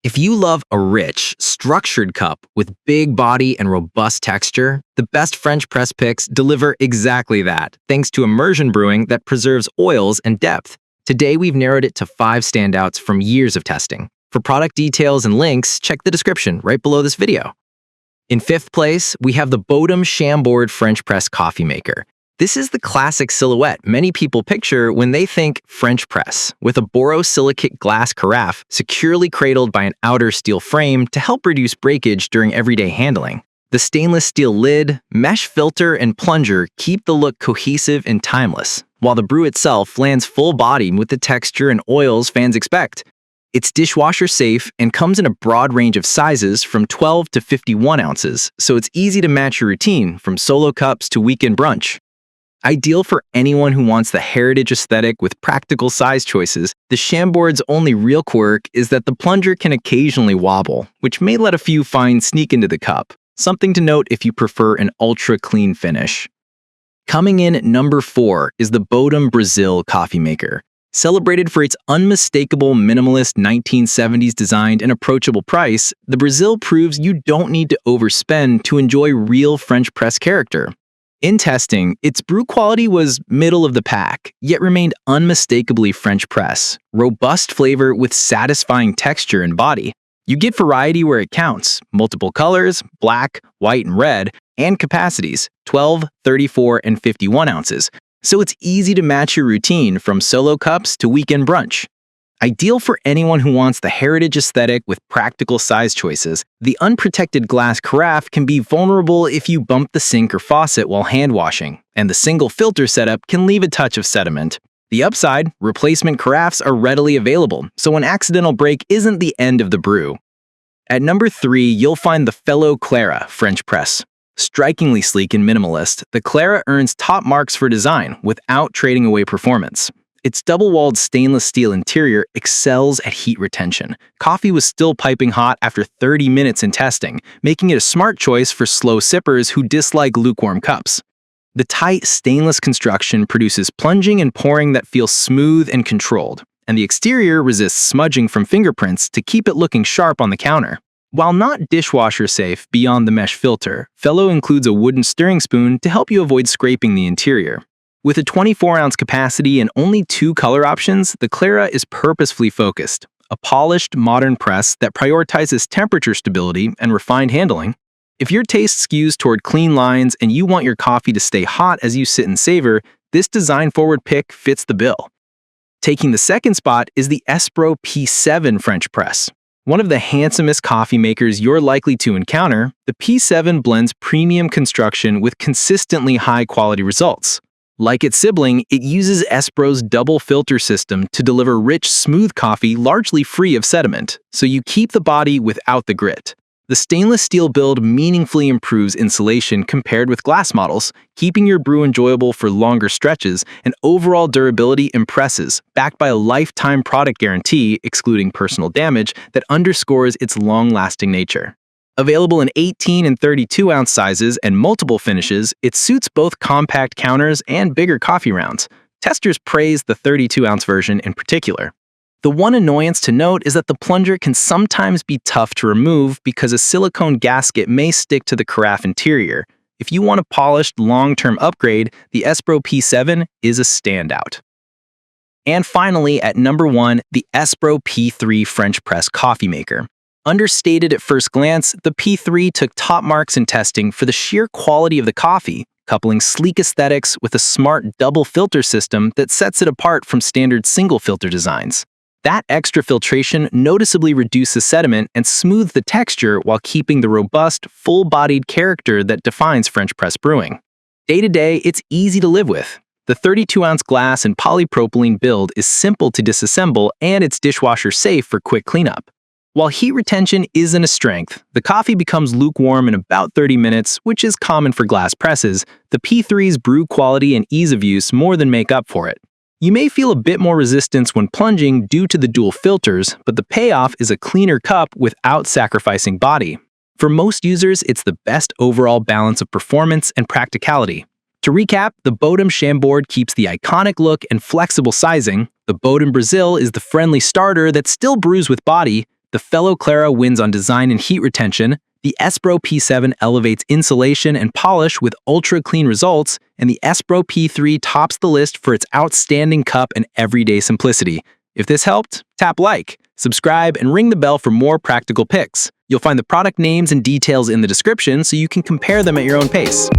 If you love a rich, structured cup with big body and robust texture, the best French press picks deliver exactly that, thanks to immersion brewing that preserves oils and depth. Today, we've narrowed it to 5 standouts from years of testing. For product details and links, check the description right below this video. In 5th place, we have the Bodum Chambord French press coffee maker. This is the classic silhouette many people picture when they think French press, with a borosilicate glass carafe securely cradled by an outer steel frame to help reduce breakage during everyday handling. The stainless steel lid, mesh filter, and plunger keep the look cohesive and timeless, while the brew itself lands full body with the texture and oils fans expect. It's dishwasher safe and comes in a broad range of sizes from 12 to 51 ounces, so it's easy to match your routine from solo cups to weekend brunch. Ideal for anyone who wants the heritage aesthetic with practical size choices, the Chambord's only real quirk is that the plunger can occasionally wobble, which may let a few fines sneak into the cup. Something to note if you prefer an ultra-clean finish. Coming in at number 4 is the Bodum Brazil coffee maker. Celebrated for its unmistakable minimalist 1970s design and approachable price, the Brazil proves you don't need to overspend to enjoy real French press character. In testing, its brew quality was middle of the pack, yet remained unmistakably French press, robust flavor with satisfying texture and body. You get variety where it counts, multiple colors, black, white, and red, and capacities, 12, 34, and 51 ounces, so it's easy to match your routine from solo cups to weekend brunch. Ideal for anyone who wants the heritage aesthetic with practical size choices, the unprotected glass carafe can be vulnerable if you bump the sink or faucet while hand washing, and the single filter setup can leave a touch of sediment. The upside, replacement carafes are readily available, so an accidental break isn't the end of the brew. At number 3, you'll find the fellow Clara French press. Strikingly sleek and minimalist, the Clara earns top marks for design without trading away performance. Its double-walled stainless steel interior excels at heat retention. Coffee was still piping hot after 30 minutes in testing, making it a smart choice for slow sippers who dislike lukewarm cups. The tight stainless construction produces plunging and pouring that feels smooth and controlled, and the exterior resists smudging from fingerprints to keep it looking sharp on the counter. While not dishwasher safe beyond the mesh filter, Fellow includes a wooden stirring spoon to help you avoid scraping the interior. With a 24-ounce capacity and only 2 color options, the Clara is purposefully focused, a polished, modern press that prioritizes temperature stability and refined handling. If your taste skews toward clean lines and you want your coffee to stay hot as you sit and savor, this design-forward pick fits the bill. Taking the second spot is the Espro P7 French press. One of the handsomest coffee makers you're likely to encounter, the P7 blends premium construction with consistently high-quality results. Like its sibling, it uses Espro's double filter system to deliver rich, smooth coffee largely free of sediment, so you keep the body without the grit. The stainless steel build meaningfully improves insulation compared with glass models, keeping your brew enjoyable for longer stretches, and overall durability impresses, backed by a lifetime product guarantee, excluding personal damage, that underscores its long-lasting nature. Available in 18 and 32-ounce sizes and multiple finishes, it suits both compact counters and bigger coffee rounds. Testers praise the 32-ounce version in particular. The one annoyance to note is that the plunger can sometimes be tough to remove because a silicone gasket may stick to the carafe interior. If you want a polished, long-term upgrade, the Espro P7 is a standout. And finally, at number 1, the Espro P3 French press coffee maker. Understated at first glance, the P3 took top marks in testing for the sheer quality of the coffee, coupling sleek aesthetics with a smart double filter system that sets it apart from standard single filter designs. That extra filtration noticeably reduces sediment and smooths the texture while keeping the robust, full-bodied character that defines French press brewing. Day to day, it's easy to live with. The 32-ounce glass and polypropylene build is simple to disassemble and it's dishwasher safe for quick cleanup. While heat retention isn't a strength, the coffee becomes lukewarm in about 30 minutes, which is common for glass presses. The P3's brew quality and ease of use more than make up for it. You may feel a bit more resistance when plunging due to the dual filters, but the payoff is a cleaner cup without sacrificing body. For most users, it's the best overall balance of performance and practicality. To recap, the Bodum Chambord keeps the iconic look and flexible sizing, the Bodum Brazil is the friendly starter that still brews with body, The fellow Clara wins on design and heat retention, the Espro P7 elevates insulation and polish with ultra-clean results, and the Espro P3 tops the list for its outstanding cup and everyday simplicity. If this helped, tap like, subscribe, and ring the bell for more practical picks. You'll find the product names and details in the description so you can compare them at your own pace.